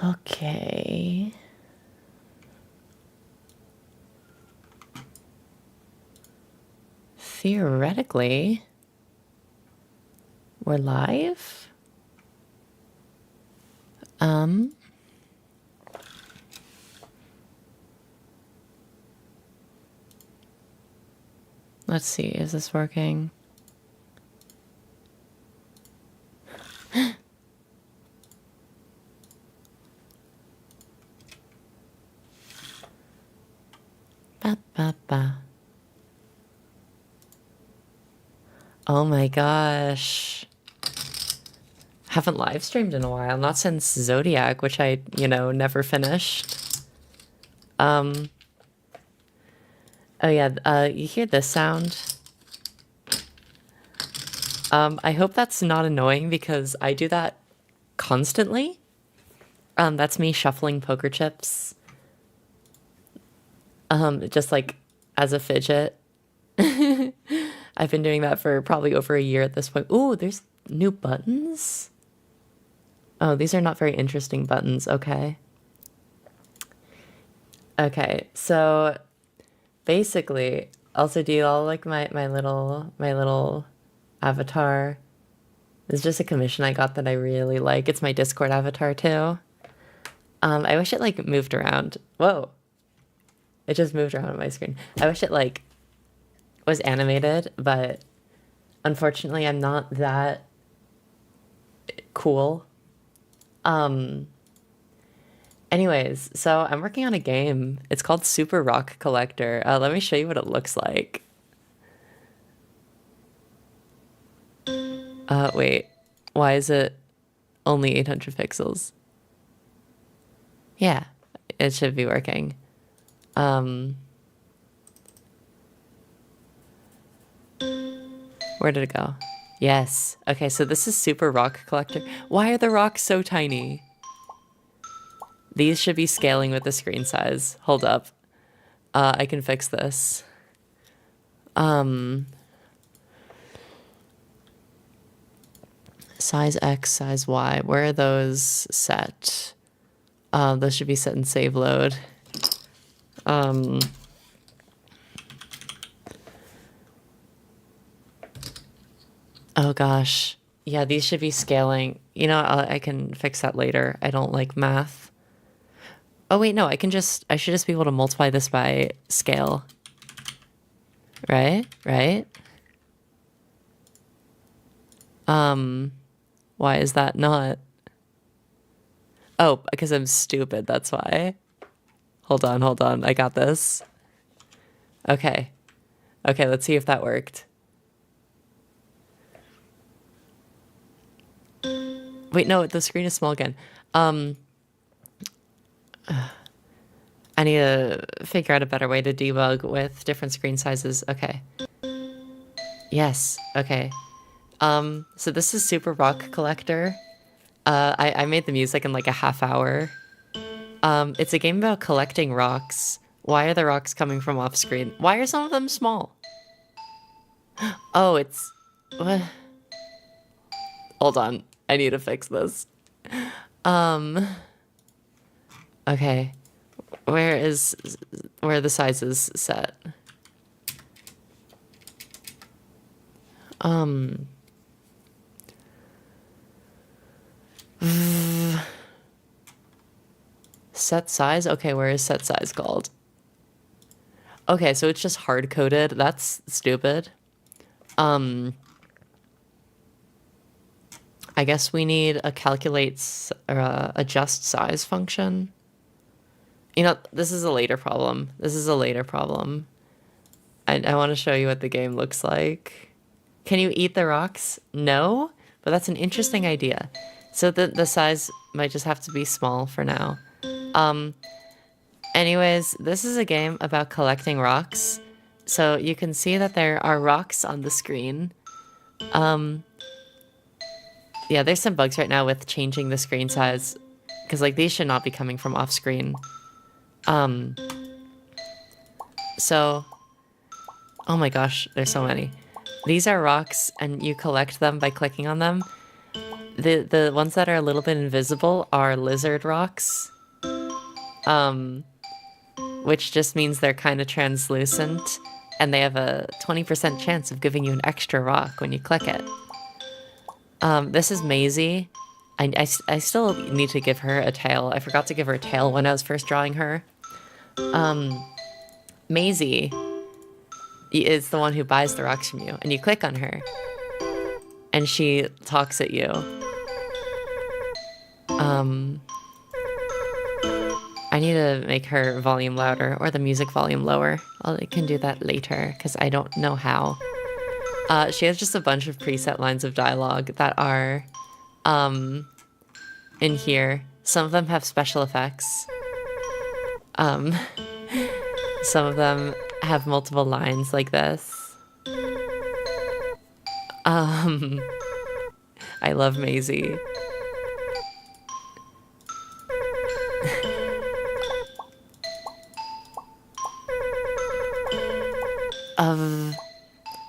Okay. Theoretically, we're live. Let's see, is this working? Ba, ba, ba. Oh my gosh. Haven't live streamed in a while, not since Zodiac, which I, never finished. Oh yeah, you hear this sound? I hope that's not annoying because I do that constantly. That's me shuffling poker chips. Just like as a fidget. I've been doing that for probably over a year at this point. Ooh, there's new buttons. Oh, these are not very interesting buttons. Okay. Okay, so basically, also, do you all like my little avatar? It's just a commission I got that I really like. It's my Discord avatar too. I wish it like moved around. Whoa. It just moved around on my screen. I wish it like was animated, but unfortunately I'm not that cool. Anyways, so I'm working on a game. It's called Super Rock Collector. Let me show you what it looks like. Wait. Why is it only 800 pixels? Yeah, it should be working. Where did it go? Yes. Okay, so this is Super Rock Collector. Why are the rocks so tiny? These should be scaling with the screen size. Hold up. I can fix this. Size X, size Y. Where are those set? Those should be set in save load. Oh gosh. Yeah, these should be scaling. I can fix that later. I don't like math. Oh wait, no, I should just be able to multiply this by scale. Right? Right? Why is that not? Oh, because I'm stupid, that's why. Hold on. I got this. Okay. Okay, let's see if that worked. Wait, no, the screen is small again. I need to figure out a better way to debug with different screen sizes. Okay. Yes, okay. So this is Super Rock Collector. I made the music in like a half hour. It's a game about collecting rocks. Why are the rocks coming from off screen? Why are some of them small? Oh, it's... What? Hold on. I need to fix this. Okay. Where are the sizes set? Set size? Okay, where is set size called? Okay, so it's just hard-coded. That's stupid. I guess we need a adjust size function. This is a later problem. I want to show you what the game looks like. Can you eat the rocks? No, but that's an interesting idea. So the size might just have to be small for now. Anyways, this is a game about collecting rocks. So you can see that there are rocks on the screen. Yeah, there's some bugs right now with changing the screen size. Because, like, these should not be coming from off-screen. So, Oh my gosh, there's so many. These are rocks, and you collect them by clicking on them. The ones that are a little bit invisible are lizard rocks, which just means they're kind of translucent, and they have a 20% chance of giving you an extra rock when you click it. This is Maisie. I still need to give her a tail. I forgot to give her a tail when I was first drawing her. Maisie is the one who buys the rocks from you, and you click on her, and she talks at you. I need to make her volume louder, or the music volume lower. I can do that later, because I don't know how. She has just a bunch of preset lines of dialogue that are in here. Some of them have special effects. Some of them have multiple lines like this. I love Maisie.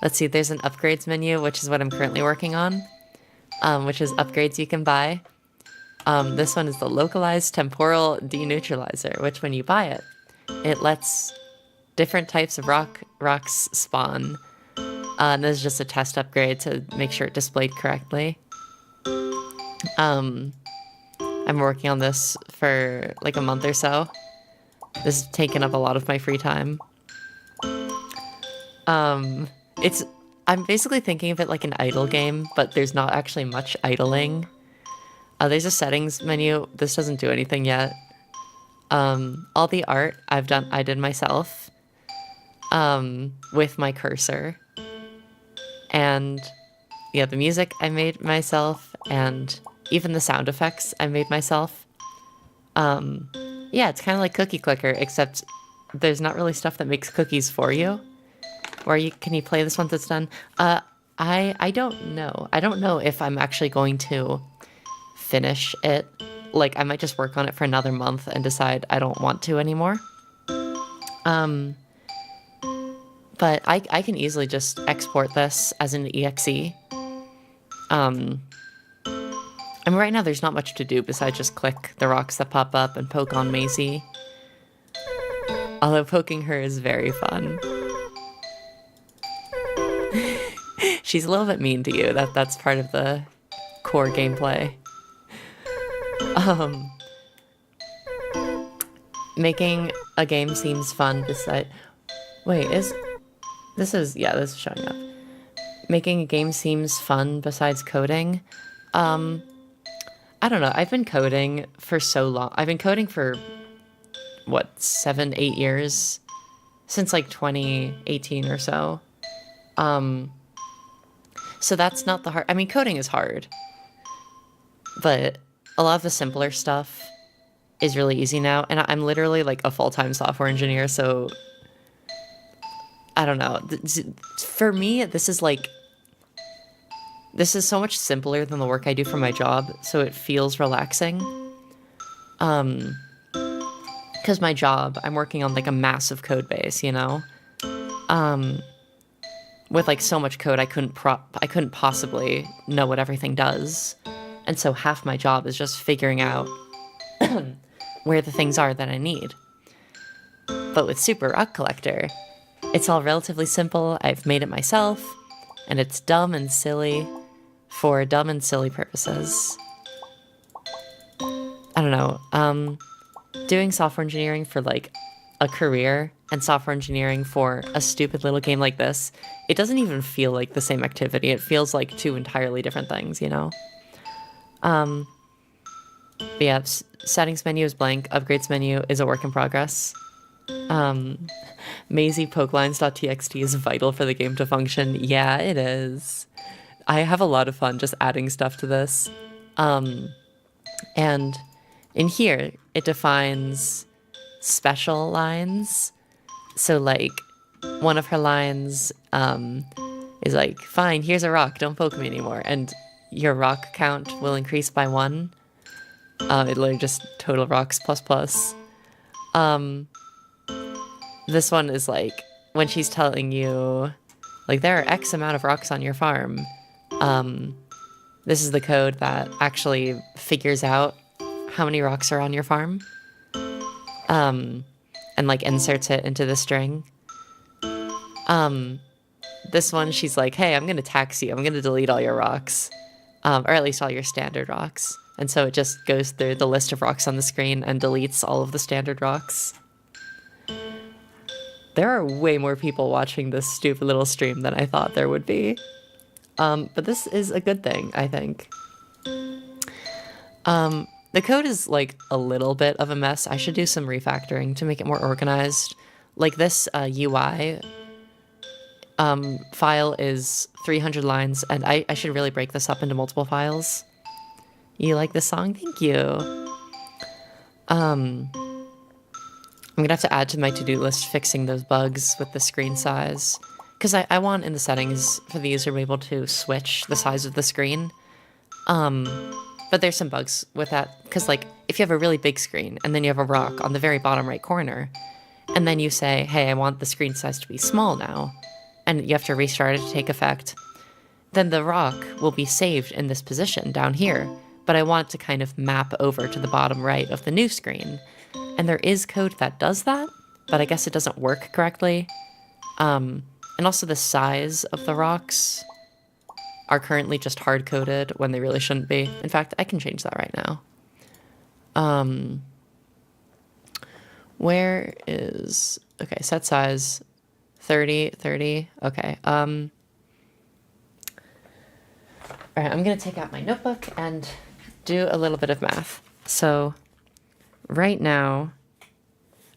Let's see, there's an upgrades menu, which is what I'm currently working on, which is upgrades you can buy. This one is the localized temporal deneutralizer, which when you buy it, it lets different types of rocks spawn. And this is just a test upgrade to make sure it displayed correctly. I'm working on this for like a month or so. This has taken up a lot of my free time. I'm basically thinking of it like an idle game, but there's not actually much idling. There's a settings menu. This doesn't do anything yet. All the art I did myself, with my cursor. And yeah, the music I made myself, and even the sound effects I made myself. Yeah, it's kind of like Cookie Clicker, except there's not really stuff that makes cookies for you. Or can you play this once it's done? I don't know. I don't know if I'm actually going to finish it. Like, I might just work on it for another month and decide I don't want to anymore. But I can easily just export this as an exe. I mean, right now there's not much to do besides just click the rocks that pop up and poke on Maisie. Although poking her is very fun. She's a little bit mean to you. That's part of the core gameplay. Making a game seems fun beside... Wait, this is showing up. Making a game seems fun besides coding. I don't know. I've been coding for so long. I've been coding for, what, 7-8 years? Since like 2018 or so. So that's not the hard... I mean, coding is hard. But a lot of the simpler stuff is really easy now. And I'm literally like a full-time software engineer, so... I don't know. For me, this is so much simpler than the work I do for my job, so it feels relaxing. Because my job, I'm working on like a massive code base, you know? With like so much code, I couldn't possibly know what everything does. And so half my job is just figuring out where the things are that I need. But with Super Rock Collector, it's all relatively simple. I've made it myself, and it's dumb and silly for dumb and silly purposes. I don't know. Doing software engineering for like a career and software engineering for a stupid little game like this, it doesn't even feel like the same activity. It feels like two entirely different things, you know? But yeah, settings menu is blank. Upgrades menu is a work in progress. Maisie pokelines.txt is vital for the game to function. Yeah, it is. I have a lot of fun just adding stuff to this. And in here, it defines special lines. So like one of her lines is like, fine, here's a rock, don't poke me anymore. And your rock count will increase by 1. It literally just total rocks ++. This one is like, when she's telling you, like, there are X amount of rocks on your farm, this is the code that actually figures out how many rocks are on your farm, and like inserts it into the string. This one, she's like, hey, I'm gonna tax you. I'm gonna delete all your rocks, or at least all your standard rocks. And so it just goes through the list of rocks on the screen and deletes all of the standard rocks. There are way more people watching this stupid little stream than I thought there would be. But this is a good thing, I think. The code is like a little bit of a mess. I should do some refactoring to make it more organized. Like this UI file is 300 lines, and I should really break this up into multiple files. You like this song? Thank you. I'm gonna have to add to my to-do list fixing those bugs with the screen size, because I want in the settings for the user to be able to switch the size of the screen. But there's some bugs with that, because like if you have a really big screen and then you have a rock on the very bottom right corner, and then you say, hey, I want the screen size to be small now, and you have to restart it to take effect, then the rock will be saved in this position down here, but I want it to kind of map over to the bottom right of the new screen. And there is code that does that, but I guess it doesn't work correctly. And also the size of the rocks are currently just hard-coded when they really shouldn't be. In fact, I can change that right now. Where is... Okay, set size 30, 30. Okay. All right, I'm going to take out my notebook and do a little bit of math. So right now,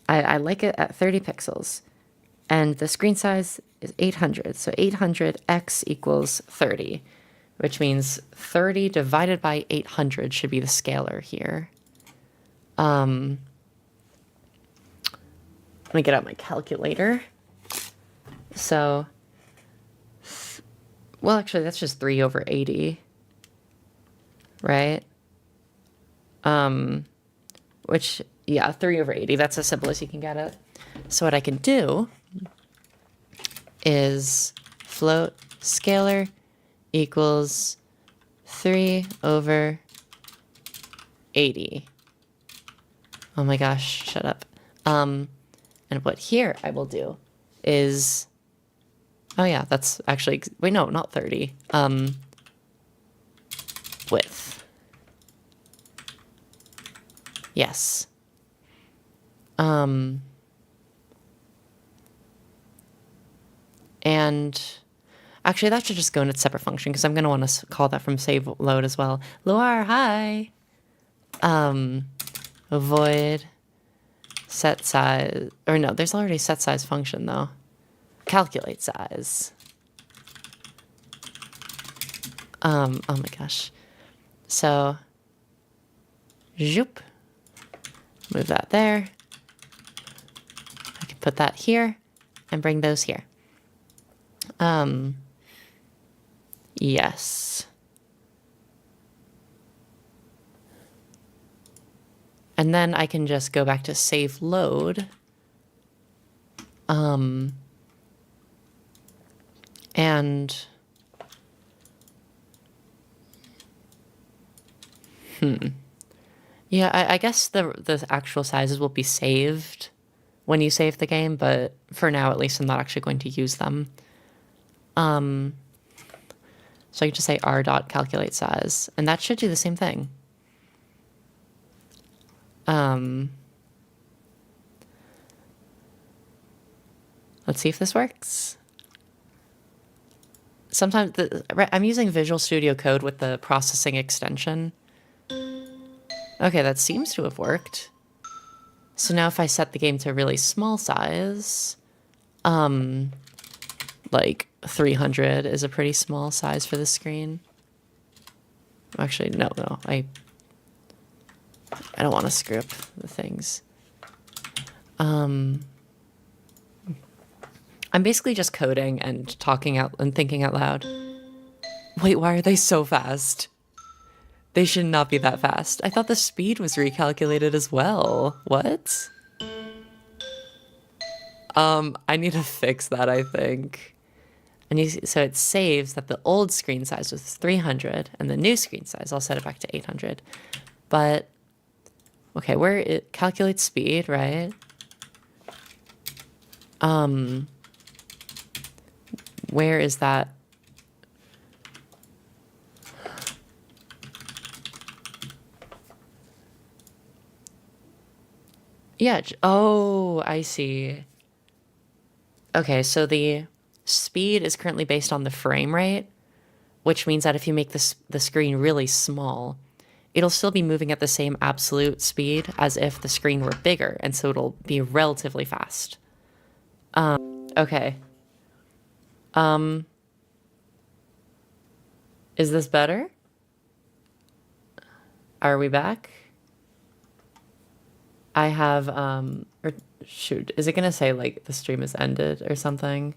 I like it at 30 pixels. And the screen size is 800. So 800x equals 30, which means 30 divided by 800 should be the scalar here. Let me get out my calculator. So, well, actually, that's just 3 over 80, right? Which, yeah, 3 over 80, that's as simple as you can get it. So what I can do is float scalar equals 3 over 80. Oh my gosh, shut up. And what here I will do is, oh yeah, that's actually, wait, no, not 30. Width. Yes. And actually that should just go in its separate function, because I'm going to want to call that from save load as well. Loar, hi. Void set size, or no, there's already set size function though. Calculate size. Oh my gosh. So, zoop. Move that there. I can put that here and bring those here. Yes. And then I can just go back to save load. And yeah, I guess the actual sizes will be saved when you save the game, but for now at least I'm not actually going to use them. So I can just say r.calculate size, and that should do the same thing. Let's see if this works. Sometimes I'm using Visual Studio Code with the processing extension. Okay, that seems to have worked. So now if I set the game to a really small size, like 300 is a pretty small size for the screen. Actually, no, I don't want to screw up the things. I'm basically just coding and talking out and thinking out loud. Wait, why are they so fast? They should not be that fast. I thought the speed was recalculated as well. What? I need to fix that, I think. And so it saves that the old screen size was 300 and the new screen size, I'll set it back to 800. But, okay, where it calculates speed, right? Where is that? Yeah, oh, I see. Okay, so the speed is currently based on the frame rate, which means that if you make the screen really small, it'll still be moving at the same absolute speed as if the screen were bigger, and so it'll be relatively fast. Okay. Is this better? Are we back? I have, or shoot, is it gonna say like the stream is ended or something?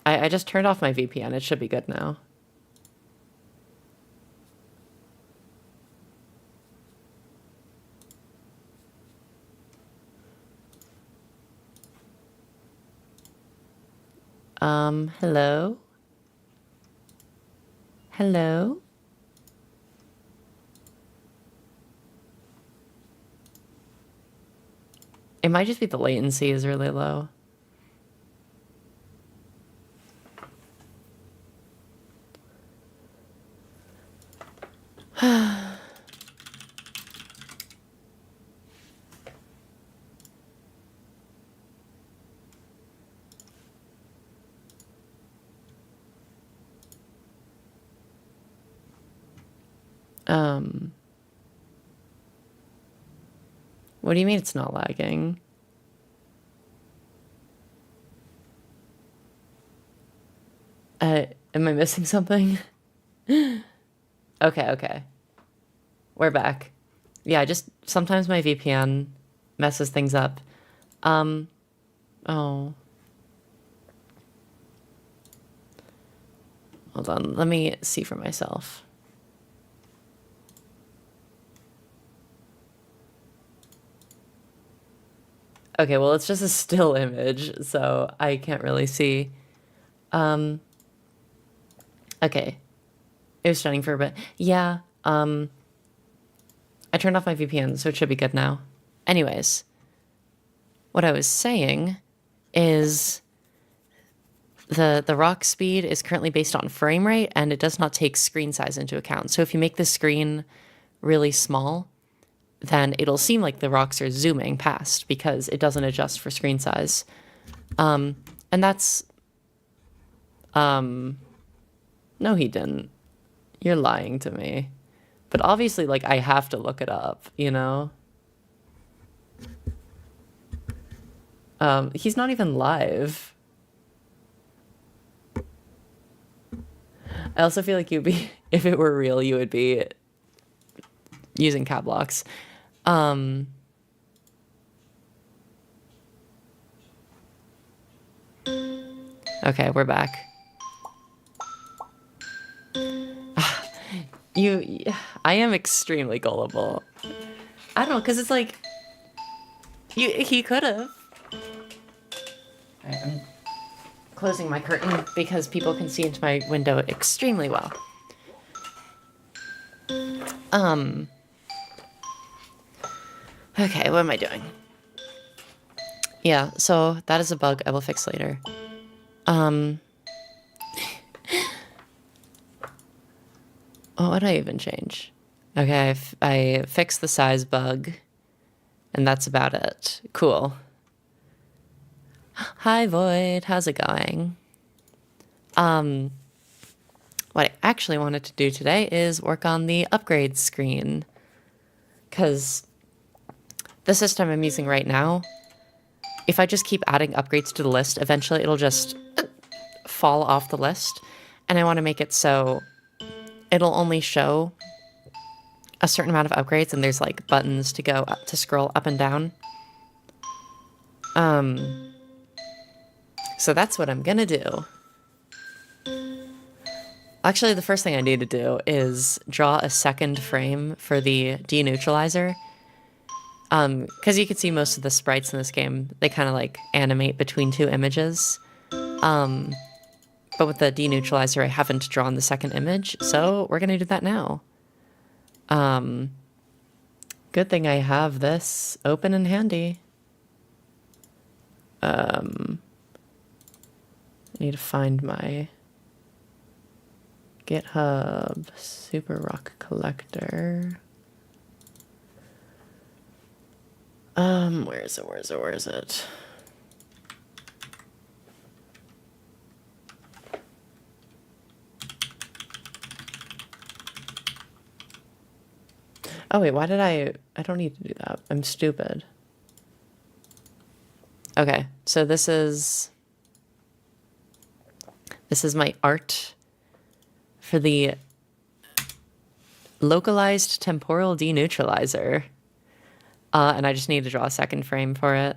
I just turned off my VPN. It should be good now. Hello? Hello? It might just be the latency is really low. What do you mean it's not lagging? Am I missing something? Okay. We're back. Yeah, just sometimes my VPN messes things up. Oh. Hold on, let me see for myself. Okay, well, it's just a still image, so I can't really see. Okay. It was stunning for a bit. Yeah, I turned off my VPN, so it should be good now. Anyways, what I was saying is the rock speed is currently based on frame rate, and it does not take screen size into account. So if you make the screen really small, then it'll seem like the rocks are zooming past because it doesn't adjust for screen size. And that's... No, he didn't. You're lying to me. But obviously, like, I have to look it up, you know? He's not even live. I also feel like you'd be... If it were real, you would be using cap locks. Okay, we're back. I am extremely gullible. I don't know, because it's like, he could have. Alright, I'm closing my curtain because people can see into my window extremely well. Okay, what am I doing? Yeah, so that is a bug I will fix later. Oh, what did I even change? Okay, I fixed the size bug, and that's about it. Cool. Hi, Void. How's it going? What I actually wanted to do today is work on the upgrade screen, because the system I'm using right now, if I just keep adding upgrades to the list, eventually it'll just fall off the list, and I want to make it so it'll only show a certain amount of upgrades, and there's like buttons to go up to scroll up and down. So that's what I'm gonna do. Actually, the first thing I need to do is draw a second frame for the deneutralizer. Because you can see most of the sprites in this game, they kind of like animate between two images. But with the deneutralizer, I haven't drawn the second image, so we're gonna do that now. Good thing I have this open and handy. I need to find my GitHub Super Rock Collector. Where is it? Oh wait, why did I don't need to do that. I'm stupid. Okay, so this is my art for the localized temporal deneutralizer. And I just need to draw a second frame for it.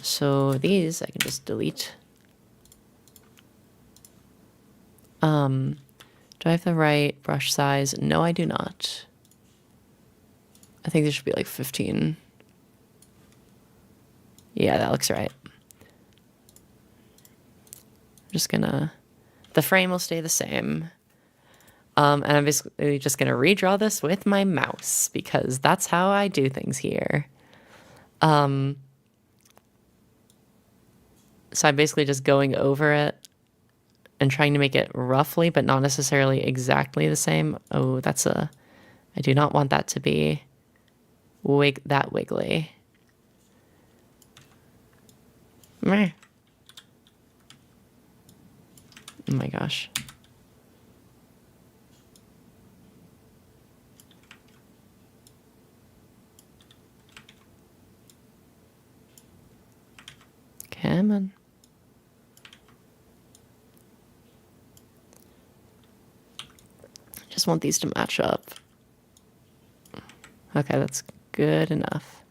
So these I can just delete. Do I have the right brush size? No, I do not. I think there should be like 15. Yeah, that looks right. I'm just gonna, the frame will stay the same. And I'm basically just gonna redraw this with my mouse because that's how I do things here. So I'm basically just going over it and trying to make it roughly, but not necessarily exactly the same. Oh, I do not want that to be that wiggly. Meh. Oh my gosh. Come on. Just want these to match up. Okay, that's good enough.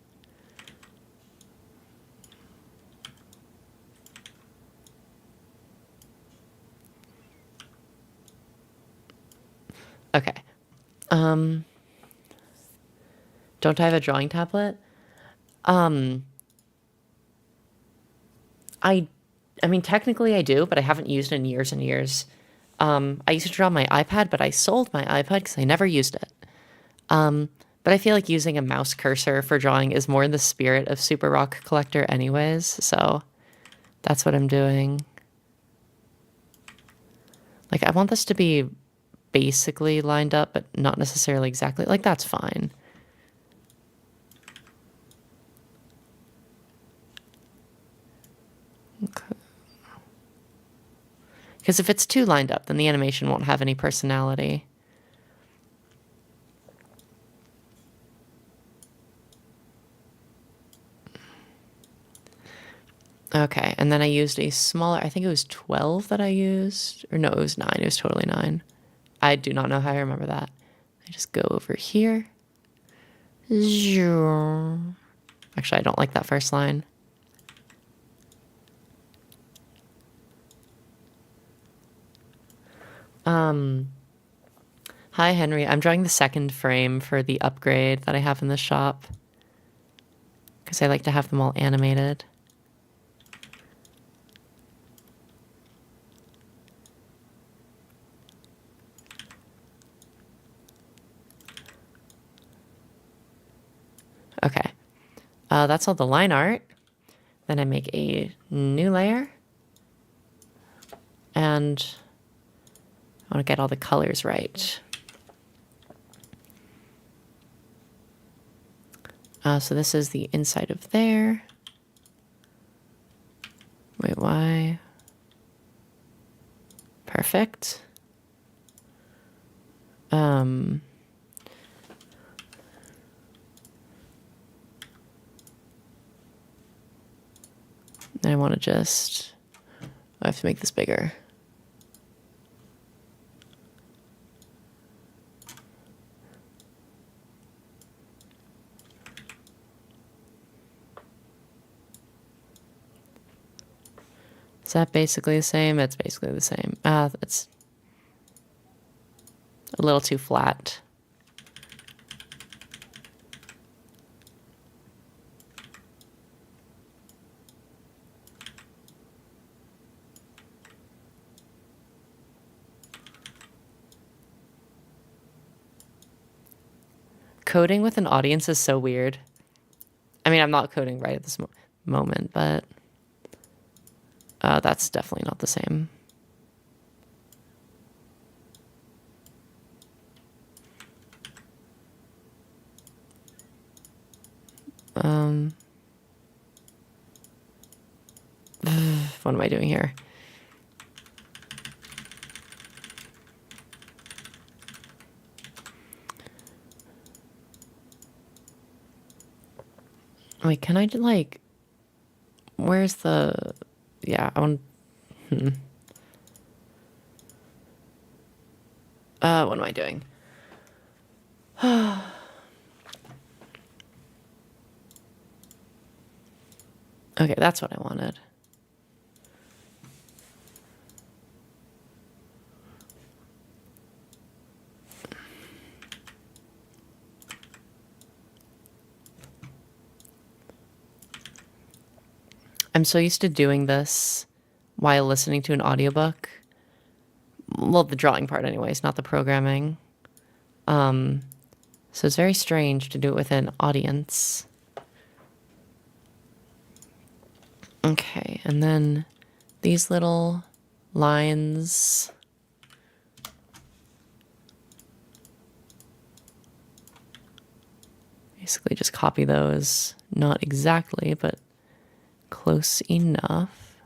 Okay. Don't I have a drawing tablet? I mean, technically I do, but I haven't used it in years and years. I used to draw on my iPad, but I sold my iPad because I never used it. But I feel like using a mouse cursor for drawing is more in the spirit of Super Rock Collector anyways, so that's what I'm doing. Like, I want this to be basically lined up, but not necessarily exactly. Like, that's fine. Okay. Because if it's too lined up, then the animation won't have any personality. Okay, and then I used a smaller, I think it was 12 that I used. Or no, it was 9. It was totally 9. I do not know how I remember that. I just go over here. Actually, I don't like that first line. Hi, Henry. I'm drawing the second frame for the upgrade that I have in the shop. Because I like to have them all animated. Okay. That's all the line art. Then I make a new layer. And I want to get all the colors right. So this is the inside of there. Wait, why? Perfect. Then I want to just, I have to make this bigger. Is that basically the same? It's basically the same. It's a little too flat. Coding with an audience is so weird. I mean, I'm not coding right at this moment, but that's definitely not the same. What am I doing here? Wait, can I like, where's the, yeah, I want, what am I doing? Okay, that's what I wanted. I'm so used to doing this while listening to an audiobook. Well, the drawing part anyways, not the programming. So it's very strange to do it with an audience. Okay, and then these little lines. Basically just copy those. Not exactly, but close enough.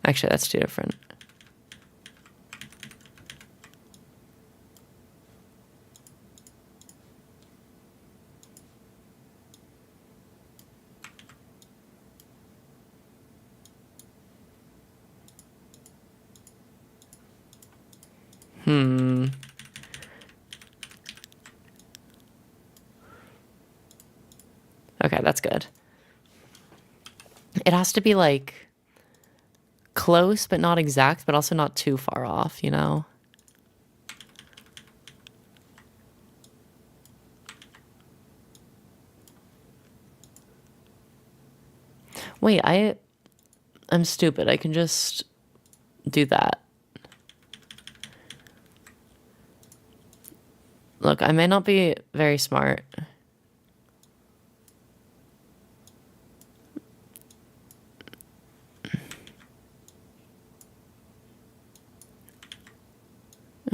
Actually, that's too different. Okay, that's good. It has to be like close, but not exact, but also not too far off, you know? Wait, I'm stupid. I can just do that. Look, I may not be very smart.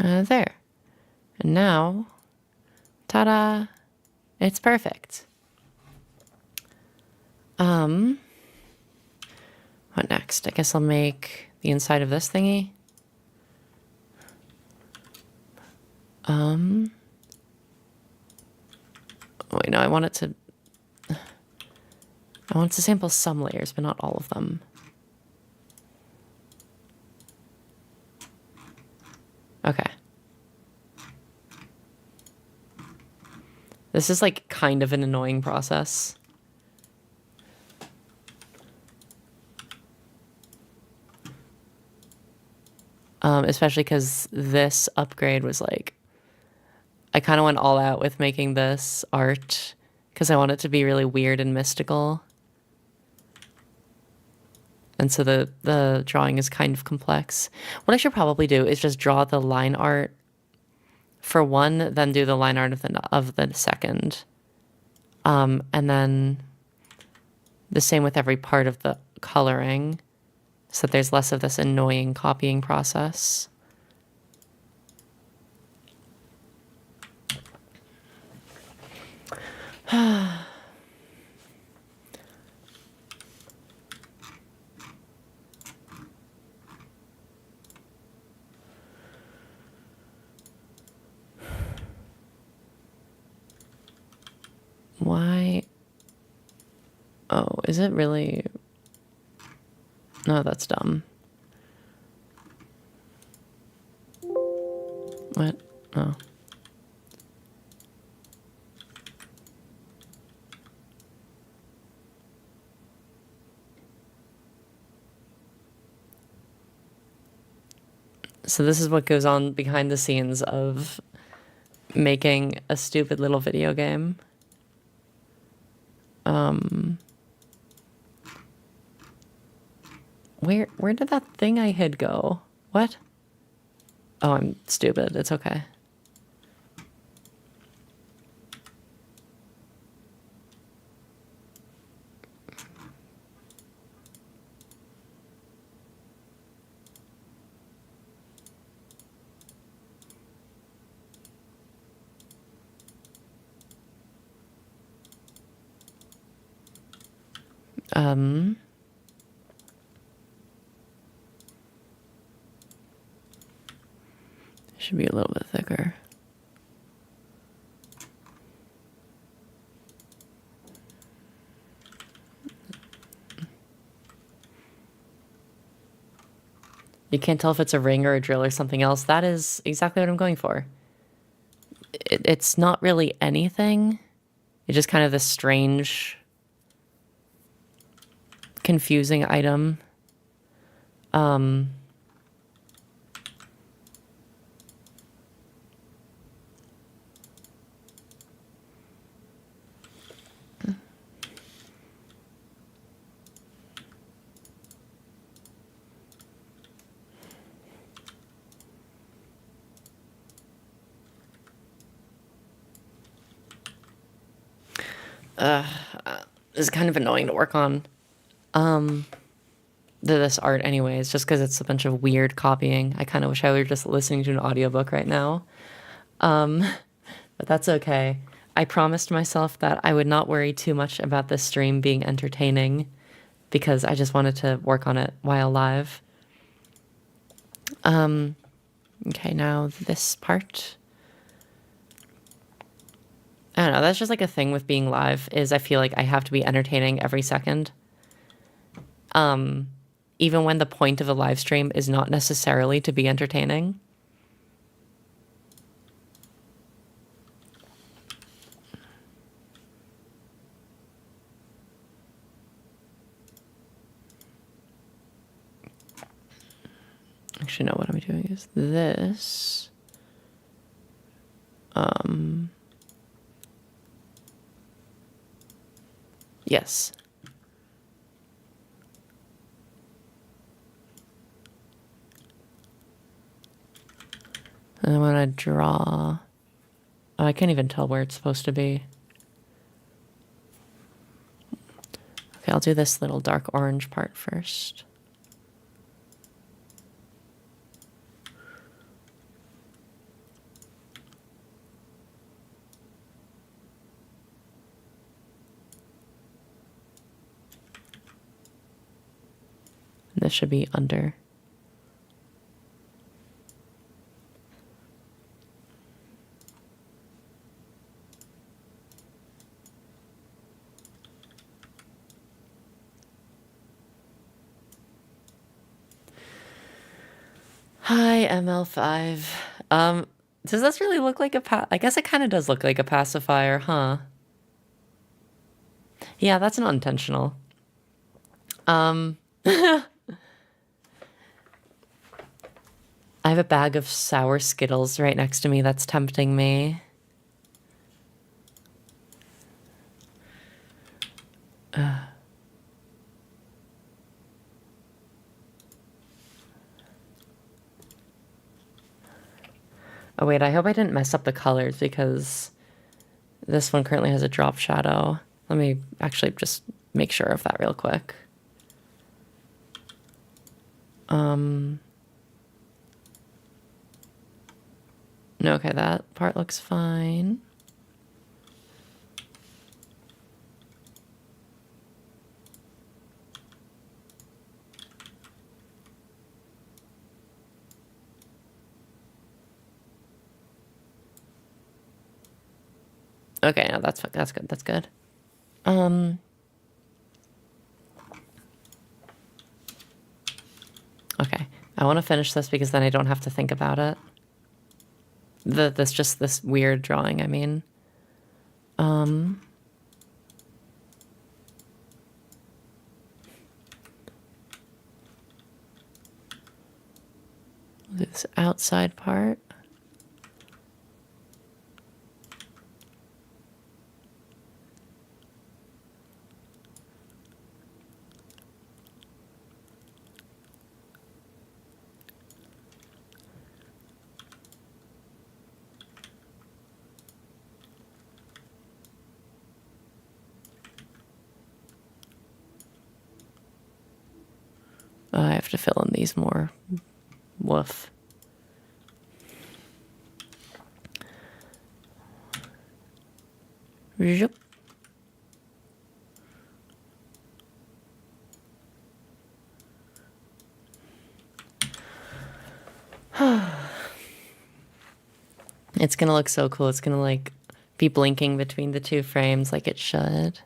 There. And now, ta-da, it's perfect. What next? I guess I'll make the inside of this thingy. Wait, no, I want it to sample some layers, but not all of them. Okay. This is like kind of an annoying process. Especially because this upgrade was like, I kind of went all out with making this art because I want it to be really weird and mystical. And so the drawing is kind of complex. What I should probably do is just draw the line art for one, then do the line art of the second. And then the same with every part of the coloring, so that there's less of this annoying copying process. Why? Oh, is it really? No, that's dumb. What? Oh. So this is what goes on behind the scenes of making a stupid little video game. Where did that thing I hid go? What? Oh, I'm stupid. It's okay. Should be a little bit thicker. You can't tell if it's a ring or a drill or something else. That is exactly what I'm going for. It's not really anything. It's just kind of this strange, confusing item. It's kind of annoying to work on. This art anyways, just because it's a bunch of weird copying. I kind of wish I were just listening to an audiobook right now. But that's okay. I promised myself that I would not worry too much about this stream being entertaining because I just wanted to work on it while live. Okay, now this part. I don't know, that's just like a thing with being live, is I feel like I have to be entertaining every second. Even when the point of a live stream is not necessarily to be entertaining. Actually, no, what I'm doing is this. Yes. And I want to draw. Oh, I can't even tell where it's supposed to be. Okay, I'll do this little dark orange part first. And this should be under. Hi, ML5. Does this really look like a I guess it kind of does look like a pacifier, huh? Yeah, that's not intentional. I have a bag of sour Skittles right next to me that's tempting me. Oh wait, I hope I didn't mess up the colors because this one currently has a drop shadow. Let me actually just make sure of that real quick. No, okay, that part looks fine. Okay, no, that's good. That's good. Okay, I want to finish this because then I don't have to think about it. This weird drawing, I mean. I'll do this outside part. I have to fill in these more. Woof. Yep. It's gonna look so cool. It's gonna like be blinking between the two frames like it should.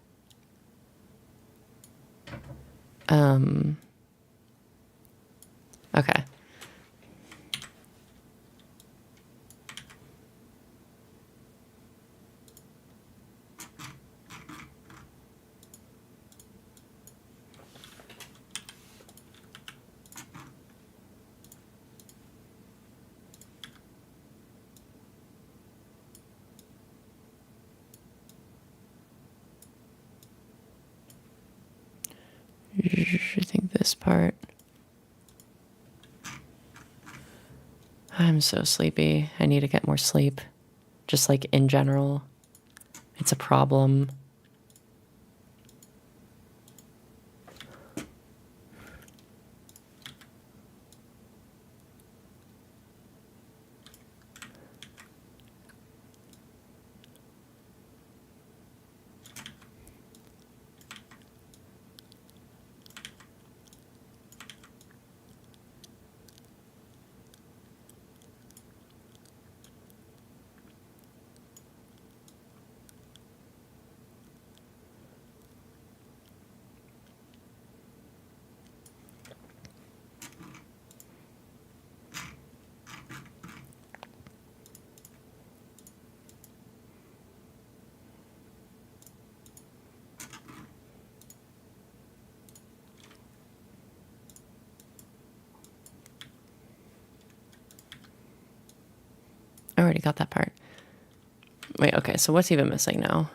Okay. I think this part. I'm so sleepy. I need to get more sleep. Just like in general. It's a problem. I already got that part. Wait, okay, so what's even missing now?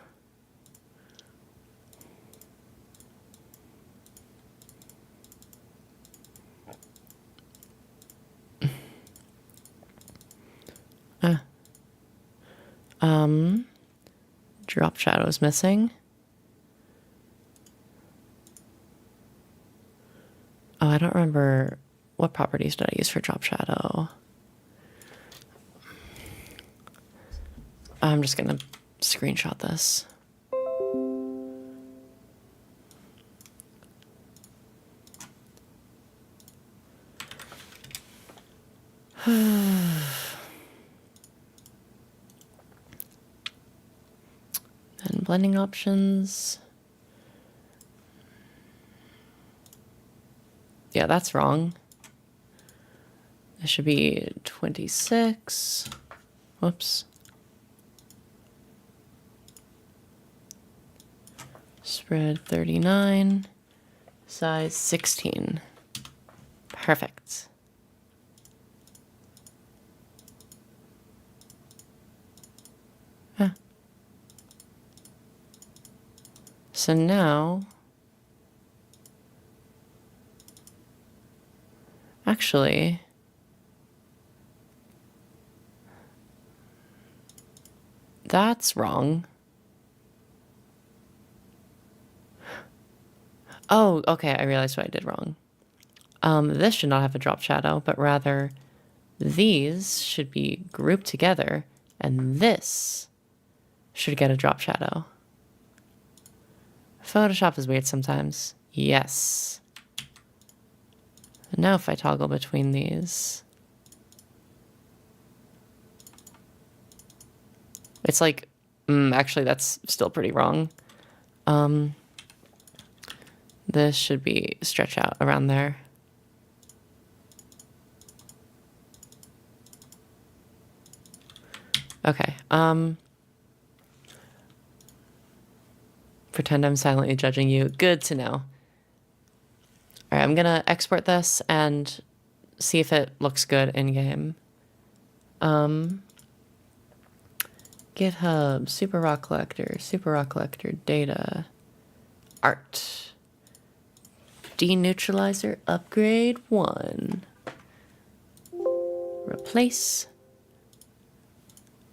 Drop shadows missing. Oh, I don't remember what properties did I use for drop shadow. I'm just gonna screenshot this. And blending options. Yeah, that's wrong. It should be 26. Whoops. Spread 39. Size 16. Perfect. Huh. So now, actually, that's wrong. Oh, okay, I realized what I did wrong. This should not have a drop shadow, but rather these should be grouped together, and this should get a drop shadow. Photoshop is weird sometimes. Yes. And now if I toggle between these, it's like, actually that's still pretty wrong. This should be stretch out around there. Okay, pretend I'm silently judging you. Good to know. All right, I'm gonna export this and see if it looks good in game. GitHub, Super Rock Collector, data, art, deneutralizer, upgrade 1, replace,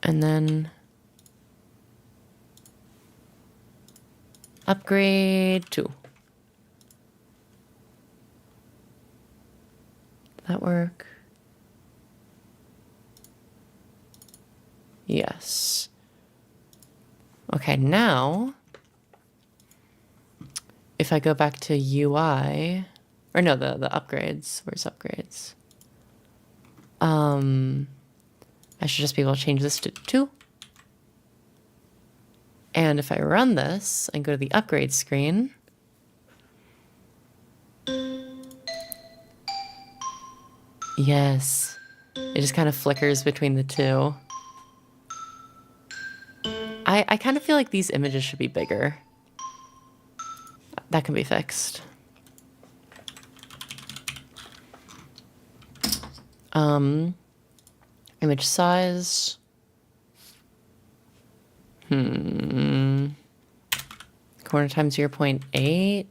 and then upgrade 2. Did that work? Yes. Okay, now, if I go back to UI, or no, the upgrades, where's upgrades? I should just be able to change this to 2. And if I run this and go to the upgrade screen, yes, it just kind of flickers between the 2. I kind of feel like these images should be bigger. That can be fixed. Image size. Corner times 0.8.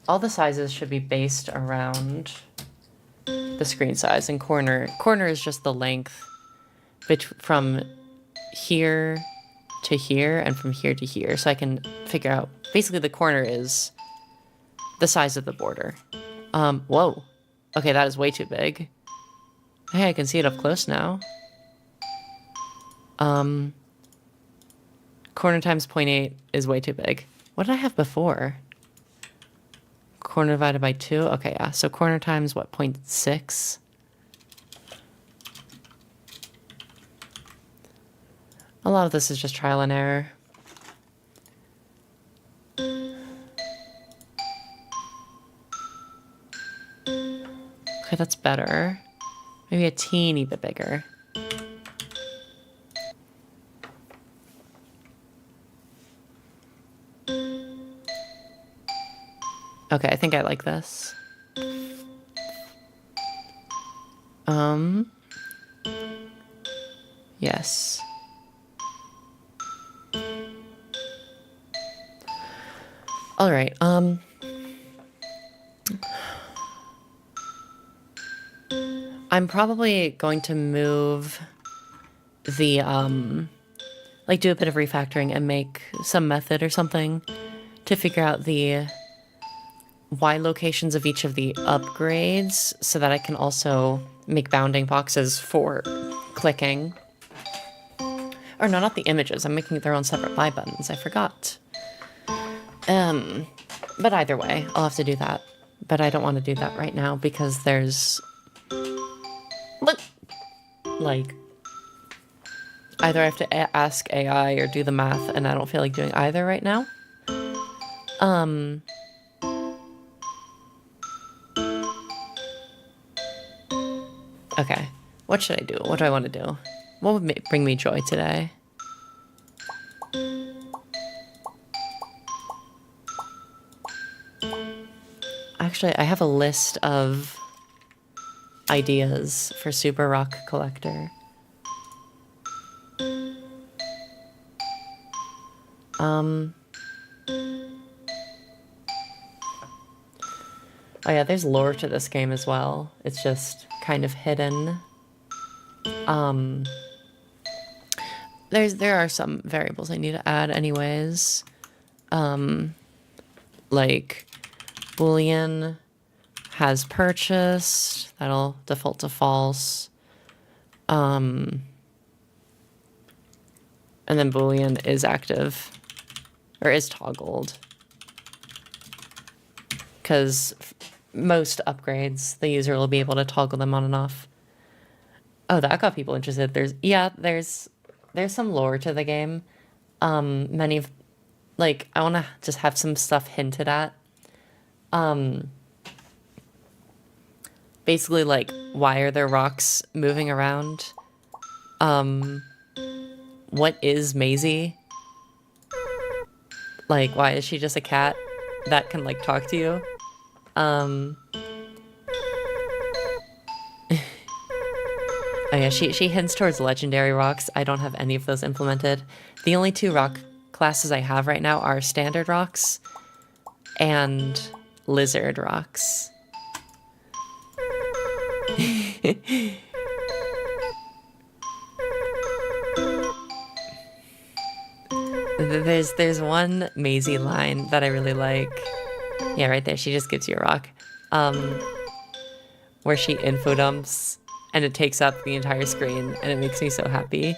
All the sizes should be based around the screen size, and corner is just the length from here to here and from here to here, so I can figure out, basically the corner is the size of the border. Whoa. Okay, that is way too big. Hey, I can see it up close now. Corner times 0.8 is way too big. What did I have before? Corner divided by 2? Okay, yeah, so corner times what, 0.6? A lot of this is just trial and error. Okay, that's better. Maybe a teeny bit bigger. Okay, I think I like this. Yes. All right, I'm probably going to move the, like do a bit of refactoring and make some method or something to figure out the Y locations of each of the upgrades so that I can also make bounding boxes for clicking. Or no, not the images. I'm making their own separate buy buttons. I forgot. But either way, I'll have to do that. But I don't want to do that right now because there's... like... either I have to ask AI or do the math, and I don't feel like doing either right now. Okay. What should I do? What do I want to do? What would bring me joy today? Actually, I have a list of ideas for Super Rock Collector. Oh yeah, there's lore to this game as well. It's just kind of hidden. There are some variables I need to add anyways. Like Boolean has purchased, that'll default to false. And then Boolean is active, or is toggled. Because most upgrades, the user will be able to toggle them on and off. Oh, that got people interested. There's some lore to the game. Many of, like, I want to just have some stuff hinted at. Basically, like, why are there rocks moving around? What is Maisie? Like, why is she just a cat that can, like, talk to you? yeah, she hints towards legendary rocks. I don't have any of those implemented. The only two rock classes I have right now are standard rocks and lizard rocks. There's one Maisie line that I really like. Yeah, right there. She just gives you a rock. Where she info dumps and it takes up the entire screen and it makes me so happy.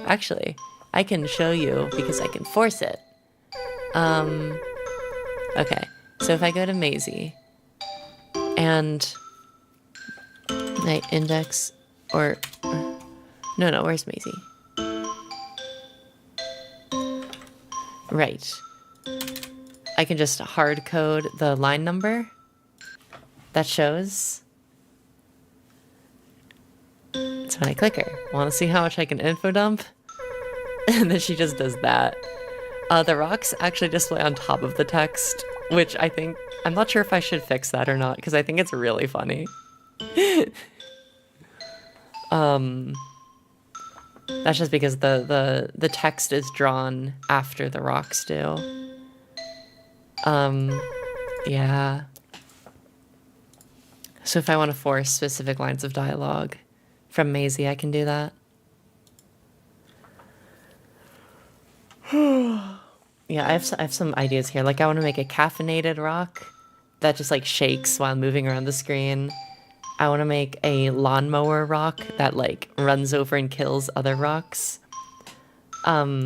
Actually, I can show you because I can force it. Okay, so if I go to Maisie and I index or no, where's Maisie? Right. I can just hard code the line number that shows. So when I click her, want to see how much I can info dump? And then she just does that. The rocks actually display on top of the text, which I think, I'm not sure if I should fix that or not, because I think it's really funny. That's just because the text is drawn after the rocks do. Yeah. So if I want to force specific lines of dialogue from Maisie, I can do that. Yeah, I have some ideas here. Like I want to make a caffeinated rock that just like shakes while moving around the screen. I want to make a lawnmower rock that like runs over and kills other rocks. I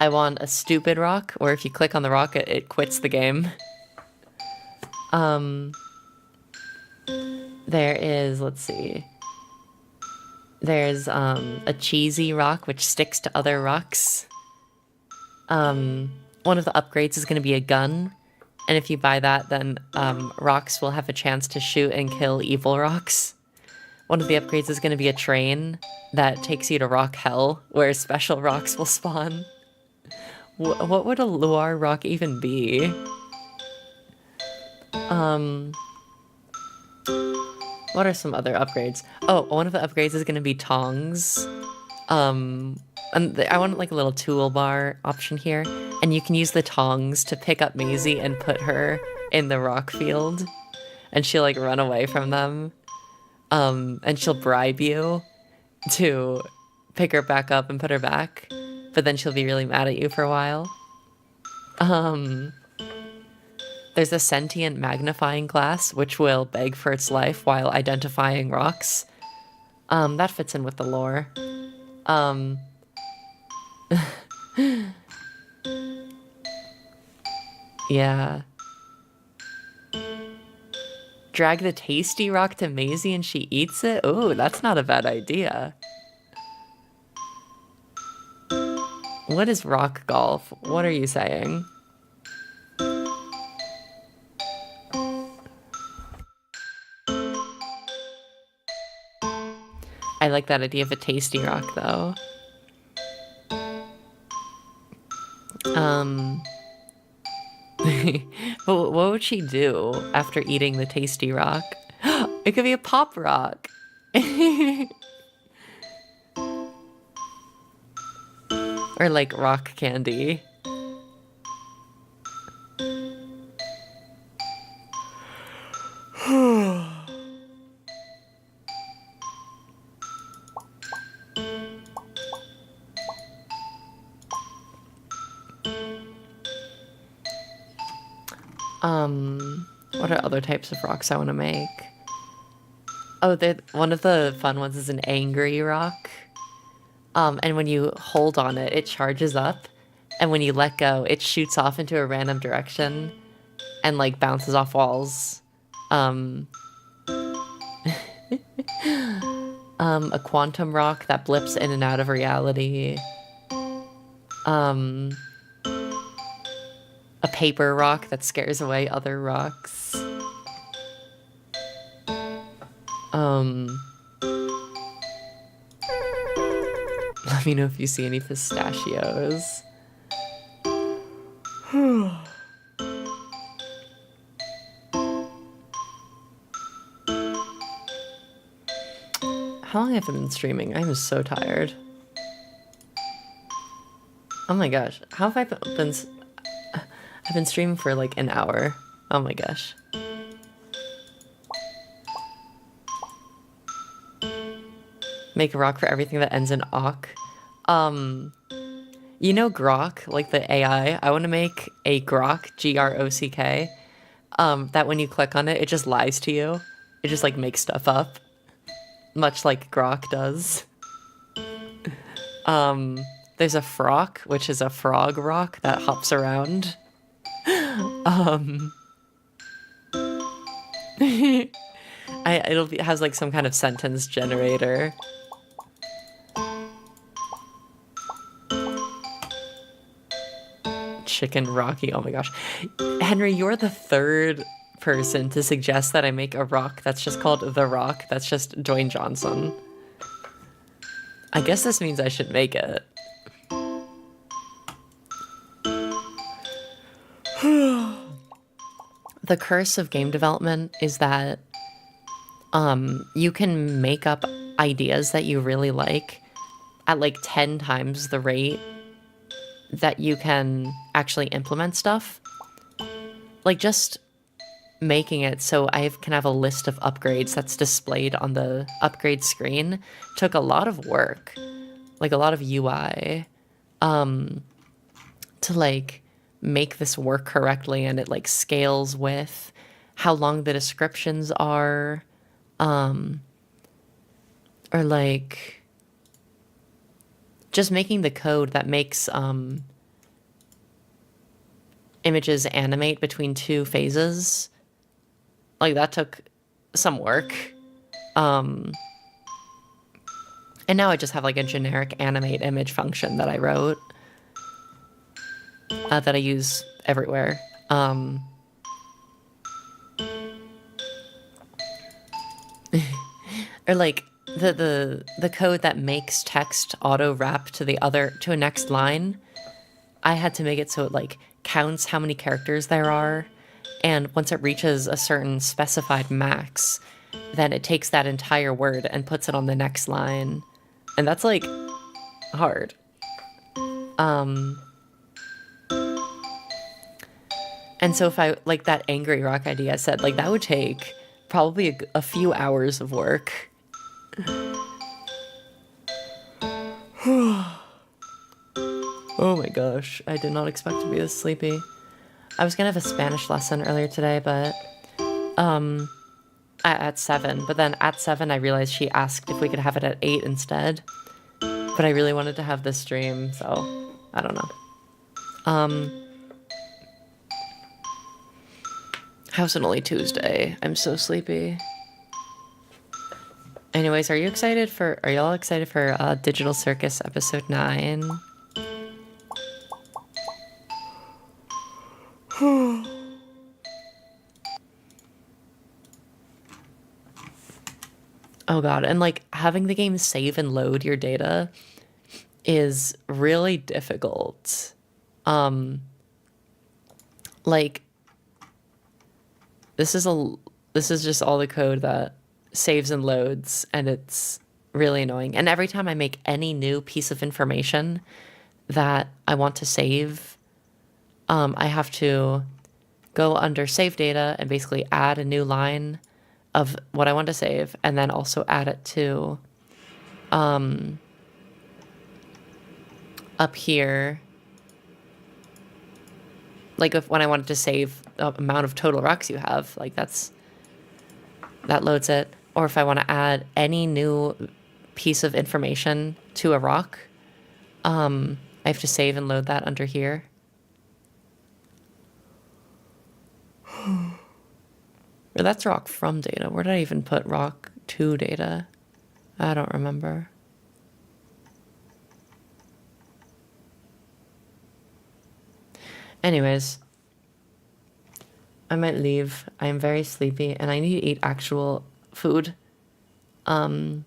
want a stupid rock, where if you click on the rock, it quits the game. There is, let's see. There's a cheesy rock which sticks to other rocks. One of the upgrades is going to be a gun. And if you buy that, then rocks will have a chance to shoot and kill evil rocks. One of the upgrades is going to be a train that takes you to rock hell, where special rocks will spawn. What would a Luar rock even be? What are some other upgrades? Oh, one of the upgrades is going to be tongs. And I want like a little toolbar option here. And you can use the tongs to pick up Maisie and put her in the rock field. And she'll like run away from them. And she'll bribe you to pick her back up and put her back. But then she'll be really mad at you for a while. There's a sentient magnifying glass, which will beg for its life while identifying rocks. That fits in with the lore. Yeah. Drag the tasty rock to Maisie and she eats it? Ooh, that's not a bad idea. What is rock golf? What are you saying? I like that idea of a tasty rock, though. But what would she do after eating the tasty rock? It could be a pop rock. Or like rock candy. What are other types of rocks I want to make? Oh, one of the fun ones is an angry rock. And when you hold on it, it charges up. And when you let go, it shoots off into a random direction and like bounces off walls. A quantum rock that blips in and out of reality. A paper rock that scares away other rocks. Let me know if you see any pistachios. How long have I been streaming? I'm so tired. Oh my gosh. How have I been... I've been streaming for like an hour. Oh my gosh. Make a rock for everything that ends in awk. You know Grok, like the AI? I want to make a Grok, G-R-O-C-K, that when you click on it, it just lies to you. It just like makes stuff up. Much like Grok does. There's a Frock, which is a frog rock that hops around. It has like some kind of sentence generator. Chicken Rocky, oh my gosh. Henry, you're the third person to suggest that I make a rock that's just called The Rock. That's just Dwayne Johnson. I guess this means I should make it. The curse of game development is that you can make up ideas that you really like at like 10 times the rate that you can actually implement stuff. Like just making it so I can have a list of upgrades that's displayed on the upgrade screen took a lot of work, like a lot of UI, to like make this work correctly, and it like scales with how long the descriptions are, or like just making the code that makes images animate between two phases. Like that took some work. And now I just have like a generic animate image function that I wrote that I use everywhere. Or like the code that makes text auto wrap to a next line. I had to make it so it like counts how many characters there are, and once it reaches a certain specified max, then it takes that entire word and puts it on the next line. And that's like hard. And so if I like that angry rock idea I said, like that would take probably a few hours of work. Oh my gosh, I did not expect to be this sleepy. I was gonna have a Spanish lesson earlier today, but at 7. But then at 7 I realized she asked if we could have it at 8 instead. But I really wanted to have this stream, so I don't know. How's it only Tuesday? I'm so sleepy. Anyways, are y'all excited for Digital Circus episode 9? Oh god, and like having the game save and load your data is really difficult. Like this is just all the code that saves and loads, and it's really annoying. And every time I make any new piece of information that I want to save, I have to go under save data and basically add a new line of what I want to save, and then also add it to up here. Like when I wanted to save the amount of total rocks you have, like that loads it. Or if I want to add any new piece of information to a rock, I have to save and load that under here. Or that's rock from data. Where did I even put rock to data? I don't remember. Anyways, I might leave. I am very sleepy and I need to eat actual food. Thank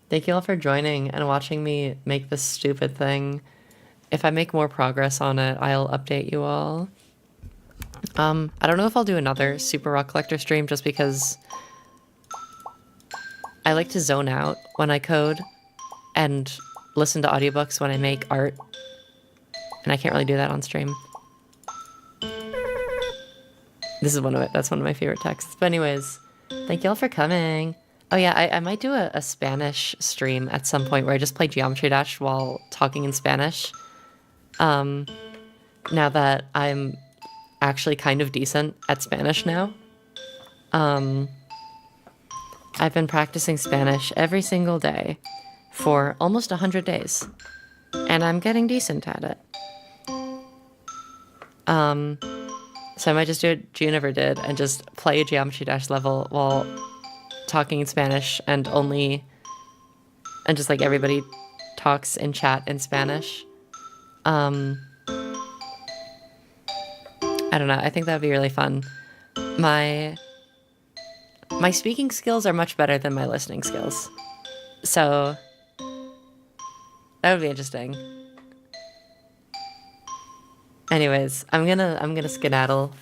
you all for joining and watching me make this stupid thing. If I make more progress on it, I'll update you all. I don't know if I'll do another Super Rock Collector stream just because I like to zone out when I code and listen to audiobooks when I make art. And I can't really do that on stream. That's one of my favorite texts. But anyways, thank y'all for coming. Oh yeah, I might do a Spanish stream at some point where I just play Geometry Dash while talking in Spanish. Now that I'm actually kind of decent at Spanish now. I've been practicing Spanish every single day for almost 100 days. And I'm getting decent at it. So I might just do what Juniper did and just play a Geometry Dash level while talking in Spanish and just like everybody talks in chat in Spanish. I don't know. I think that would be really fun. My speaking skills are much better than my listening skills. So that would be interesting. Anyways, I'm gonna skedaddle